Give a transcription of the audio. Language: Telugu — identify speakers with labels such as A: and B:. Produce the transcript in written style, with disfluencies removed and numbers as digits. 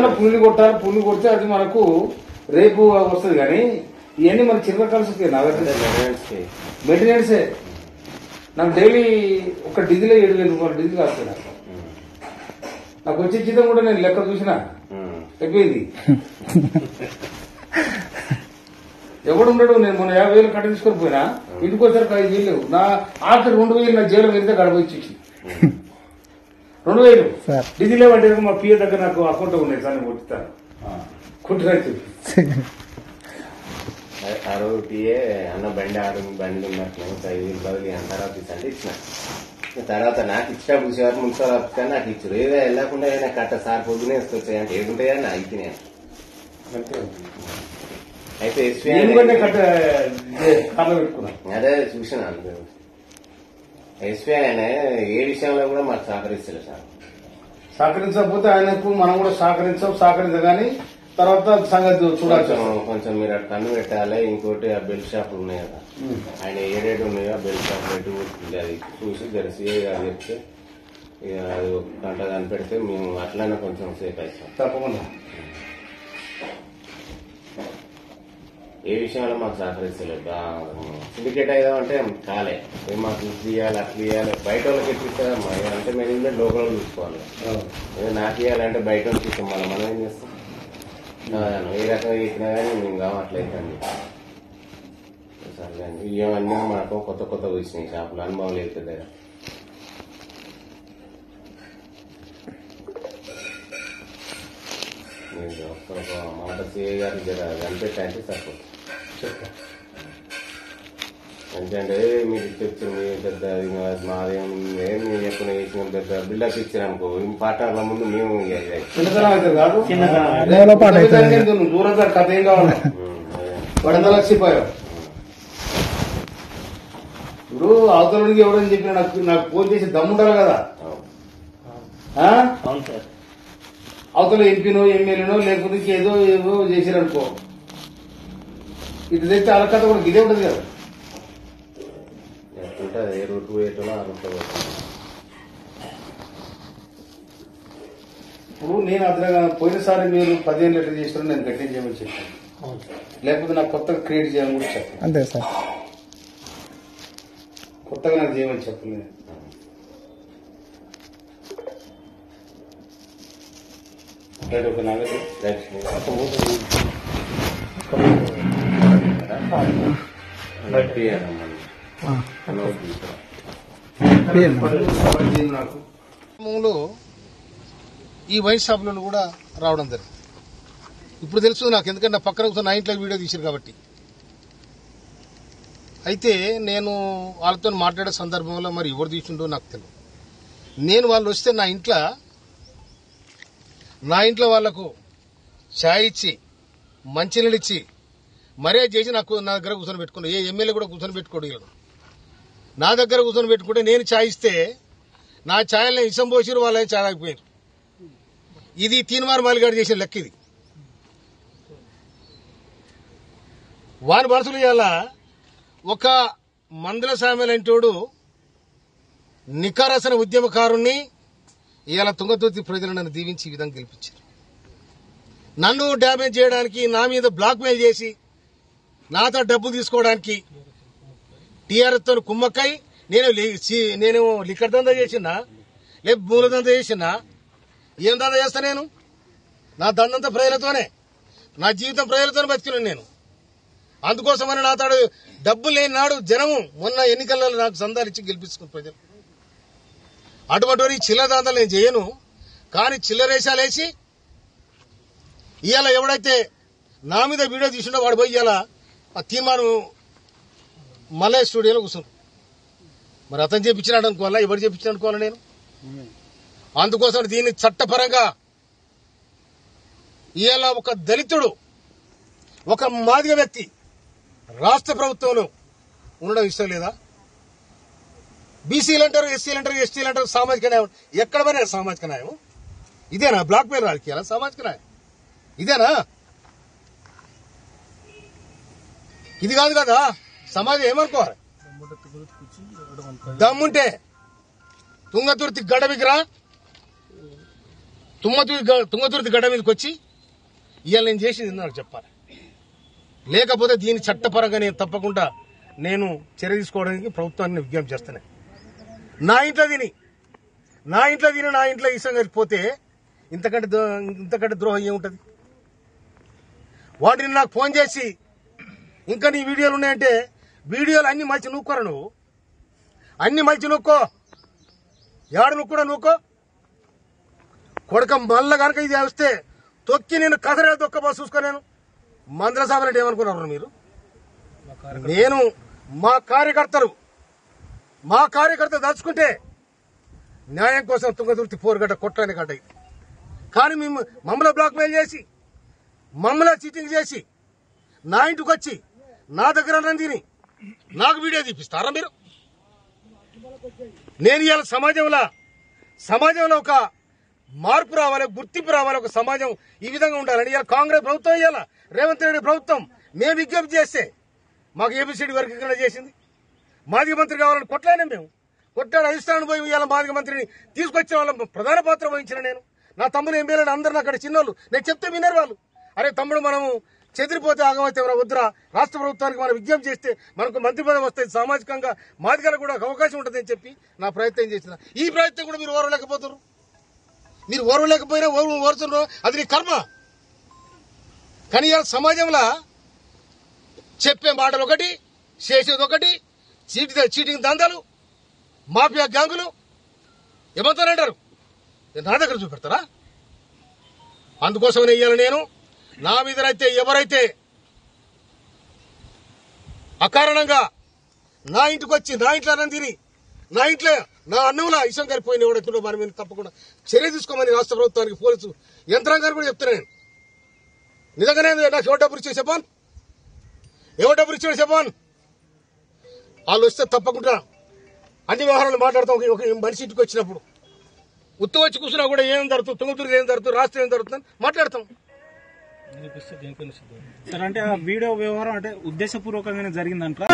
A: ఏదన్నా పుల్లి కొట్టాలి, పుల్లి కొడితే అది మనకు రేపు వస్తుంది. కానీ ఇవన్నీ మన చిన్న కలిసి మెయింటెనెన్సే. నాకు డైలీ ఒక డీజిల్ 7,000 రూపాయలు డీజిల్ కాస్తాయి. నాకు వచ్చే జీతం కూడా నేను లెక్క చూసినా అయిపోయింది. ఎవడు ఉండడు. నేను మొన్న 50,000 కట్ట తీసుకొని పోయినా, ఇంటికి వచ్చారు 5,000 లేవు. నా ఆఖరి 2,000 నా జైలు వెళ్తే గడపచ్చి 2,000 డీజిల్ లేవంటే మా పిఏ దగ్గర నాకు అకౌంట్ ఉన్నాయి సార్, నేను కొట్టుతాను కుట్టినా చెప్పి
B: ఆ రోజు పిఏ అన్న బండి బండి ఉన్నట్లు 5,000 బదులు అంటారా అంటే ఇచ్చిన. తర్వాత నాకు ఇచ్చినప్పుడు చూసేవారు మున్సిపల్ ఆఫీస్ కానీ నాకు ఇచ్చారు. ఏదో వెళ్ళకుండా ఏదైనా కట్ట సార్ పొద్దునే వస్తాయి అంటే ఏముంటాయా నా అయితే నేను అయితే అదే చూసినా. ఎస్పీ ఆయన ఏ విషయంలో కూడా మాకు సహకరిస్తలేదు సార్.
A: సహకరించకపోతే ఆయనకు మనం కూడా సహకరించగాని తర్వాత సంగతి చూడాలి.
B: కొంచెం మీరు అటు కన్ను పెట్టాలి. ఇంకోటి ఆ బెల్ట్ షాపులు ఉన్నాయి కదా, ఆయన ఏడేడు ఉన్నాయో ఆ బెల్ట్ షాప్ పెట్టి అది చూసి జరిసి అది చెప్తే అది ఒక గంట కనిపెడితే మేము అట్లనే కొంచెం సేఫ్ అవుతాం.
A: తప్పకుండా
B: ఏ విషయంలో మాకు సహకరిస్తలేదు. సిండికేట్ అయ్యామంటే కాలే మాకు ఇది తీయాలి అట్లా ఇవ్వాలి. బయట వాళ్ళకి ఎట్టిస్తామా అంటే మేనేజ్మెంట్ లోపల చూసుకోవాలి. నాకు ఇవ్వాలంటే బయట వాళ్ళకి ఇస్తాం. మనం ఏం చేస్తాం? ఏ రకంగా ఇచ్చినా కానీ మేము కావట్లేదు అండి. సరే అండి, ఇవన్నీ మనకు కొత్త వచ్చినాయి షాపులు, అనుభవం లేదు పెద్దగా. మీరు ఒక మాట సిఐ గారు జర కనిపెట్టంటే సరిపోతుంది. ఎందుకంటే మీరు తెచ్చిన పెద్ద మాదేం మీరు ఎప్పుడు చేసిన పెద్ద బిల్డప్ ఇచ్చారు అనుకో, పాటల ముందు మేము
A: దూరంగా కథ ఏం కావాలి వడదలక్షిపోయావు. ఇప్పుడు అవతలకి ఎవరని చెప్పిన నాకు ఫోన్ చేసి దమ్ముంటారు కదా. అవతల ఎంపీనో ఎమ్మెల్యేనో లేకపోతే ఏదో చేసిరనుకో, ఇటు తెచ్చి వాళ్ళ కథ కూడా ఇదే ఉంటుంది కదా.
B: ఏ రూట్ పోయేటో ఆ రూట్
A: ఇప్పుడు నేను అదనగా పోయినసారి మీరు 15 లీటర్లు చేసిన నేను కట్టించేయమని చెప్పాను. లేకపోతే నాకు కొత్తగా క్రియేట్ చేయాలని కూడా చెప్పాను.
C: అంతే సార్,
A: కొత్తగా నాకు చేయమని చెప్పలేదు. ఒక నాగటి ఈ వైన్ షాపులను కూడా రావడం జరిగింది. ఇప్పుడు తెలుసు నాకు, ఎందుకంటే పక్కన కూర్చొని నా ఇంట్లో వీడియో తీశారు కాబట్టి. అయితే నేను వాళ్ళతో మాట్లాడే సందర్భంలో మరి ఎవరు తీసుండో నాకు తెలియదు. నేను వాళ్ళు వస్తే నా ఇంట్లో వాళ్లకు ఛాయ్ ఇచ్చి మంచినీళ్ళు ఇచ్చి మర్యాద చేసి నా దగ్గర కూర్చొని పెట్టుకున్నా. ఏ ఎమ్మెల్యే కూడా కూర్చొని పెట్టుకోడు. నా దగ్గర కూర్చొని పెట్టుకుంటే నేను ఛాయ్ ఇస్తే నా ఛాయల్ని ఇసం పోసిరు, వాళ్ళని ఛాయ్ ఆగిపోయారు. ఇది తీన్మార్ మాలిగాడు చేసిన లెక్క. ఇది వాని మనసులు ఇవాళ ఒక మందుల సామెలంటోడు నికారసన ఉద్యమకారుణ్ణి ఇవాళ తుంగతుర్తి ప్రజలు నన్ను దీవించి ఈ విధంగా గెలిపించారు. నన్ను డ్యామేజ్ చేయడానికి, నా మీద బ్లాక్ మెయిల్ చేసి నాతో డబ్బులు తీసుకోవడానికి టీఆర్ఎస్ తో కుమ్మక్కై నేను లిక్కర్ దందా చేసినా, లేక మూల దందా చేసినా, ఏం దందా చేస్తా? నేను నా దందంతా ప్రజలతోనే, నా జీవితం ప్రజలతోనే బతికినాను నేను. అందుకోసమని నాతో డబ్బులు లేని నాడు జనము మొన్న ఎన్నికల్లో నాకు సందాలు ఇచ్చి గెలిపించుకున్న ప్రజలు. అటువంటి చిల్లర దందాలు నేను చేయను. కానీ చిల్లరేషాలేసి ఇవాళ ఎవడైతే నా మీద వీడియో తీసుండో వాడు పోయి ఇవాళ ఆ తీర్మానం మలయ స్టూడియోలో కూర్చున్నాడు. మరి అతను చేపించినాడు అనుకోవాలా, ఎవరు చేపించినాడు అనుకోవాలా నేను? అందుకోసం దీన్ని చట్టపరంగా ఇవాళ ఒక దళితుడు, ఒక మాదిగ వ్యక్తి రాష్ట్ర ప్రభుత్వంలో ఉండడం ఇష్టం లేదా? బీసీలు అంటారు, ఎస్సీలు అంటారు, ఎస్టీలు అంటారు, సామాజిక న్యాయం. ఎక్కడ పోయినా సామాజిక న్యాయం ఇదేనా? బ్లాక్ మెయిల్ రాజకీయాలా? సామాజిక న్యాయం ఇదేనా? ఇది కాదు కదా. సమాజం ఏమనుకోవాలి? దమ్ముంటే తుంగతుర్తి గడవికి రా, తుంగతుర్తి గడ్డ మీదకి వచ్చి ఇవాళ నేను చేసింది నాకు చెప్పాలి. లేకపోతే దీని చట్టపరంగా నేను తప్పకుండా నేను చర్య తీసుకోవడానికి ప్రభుత్వాన్ని విజ్ఞప్తి చేస్తాను. నా ఇంట్లో తిని నా ఇంట్లో ఇష్టం కలిగిపోతే ఇంతకంటే ద్రోహం ఏముంటది? వాటిని నాకు ఫోన్ చేసి ఇంకా నీ వీడియోలు ఉన్నాయంటే వీడియోలు అన్ని మలిచి నూక్కోరా, నువ్వు అన్ని మలిచి నూక్కో, ఏడు నువ్వు నూక్కో కొడక. మళ్ళా కనుక ఇది వస్తే తొక్కి నేను కథరే తొక్కబో చూసుకో. నేను మంత్ర సభలు ఏమనుకున్నారు మీరు? నేను మా కార్యకర్తలు దాచుకుంటే న్యాయం కోసం తుంగతుర్తి పోరుగడ్డ కొట్టని గడ్డ ఇది. కానీ మమ్మల్ని బ్లాక్ మెయిల్ చేసి మమ్మల్ని చీటింగ్ చేసి నా ఇంటికి వచ్చి నా దగ్గర తిని నాకు వీడియో తీపిస్తారా మీరు? నేను ఇవాళ సమాజంలో ఒక మార్పు రావాలి, గుర్తింపు రావాలి, ఒక సమాజం ఈ విధంగా ఉండాలని ఇవాళ కాంగ్రెస్ ప్రభుత్వం, ఇవాళ రేవంత్ రెడ్డి ప్రభుత్వం మేము విజ్ఞప్తి చేస్తే మాకు ఏబిసిడి వర్గీకరణ చేసింది. మాదిగ మంత్రి కావాలని కొట్లాడినా మేము. కొట్లాడి అధిష్టానం పోయి ఇవాళ మాదిగ మంత్రిని తీసుకొచ్చిన వాళ్ళ ప్రధాన పాత్ర వహించిన నేను. నా తమ్ముడు ఎంపీలను అందరిని అక్కడ చిన్నోళ్ళు నేను చెప్తే వినరు వాళ్ళు. అరే తమ్ముడు మనము చెదిరిపోతే ఆగమైతే వద్దురా, రాష్ట్ర ప్రభుత్వానికి మనం విజ్ఞప్తి చేస్తే మనకు మంత్రి పదవి వస్తుంది, సామాజికంగా మాదిగలకు కూడా అవకాశం ఉంటుందని చెప్పి నా ప్రయత్నం చేసిన. ఈ ప్రయత్నం కూడా మీరు ఓర్వలేకపోతారు. మీరు ఓర్వలేకపోయినా ఓర్చున్నారు, అది నీ కర్మ. కానీ ఇవాళ సమాజంలో చెప్పే మాటలు ఒకటి, చేసేది ఒకటి, చీటింగ్ దందాలు, మాఫియా గ్యాంగులు ఏమంటారంటారు, నా దగ్గర చూపెడతారా? అందుకోసమనే ఇవాళ నేను నా మీదనైతే ఎవరైతే అకారణంగా నా ఇంటికి వచ్చి నా ఇంట్లో అన్నం తిని నా ఇంట్లో నా అన్నంలో ఇష్టం కలిపోయిన ఎవడైతుండో మన మీద తప్పకుండా చర్య తీసుకోమని రాష్ట్ర ప్రభుత్వానికి పోలీసు యంత్రాంగాన్ని కూడా చెప్తున్నా నేను. నిజంగానే నాకు ఎవరు డబ్బులు ఇచ్చే చెప్పాను, వాళ్ళు వస్తే తప్పకుండా అన్ని వ్యవహారాలు మాట్లాడతాం. ఒక మనిషి ఇంటికి వచ్చినప్పుడు ఉత్తు వచ్చి కూర్చున్నా కూడా ఏం జరుగుతుంది, తుంగతుర్తి ఏం జరుగుతుంది, రాష్ట్రం ఏం జరుగుతుందని మాట్లాడతాం.
C: సార్ అంటే ఆ వీడియో వ్యవహారం అంటే ఉద్దేశపూర్వకంగానే జరిగిందంటారా?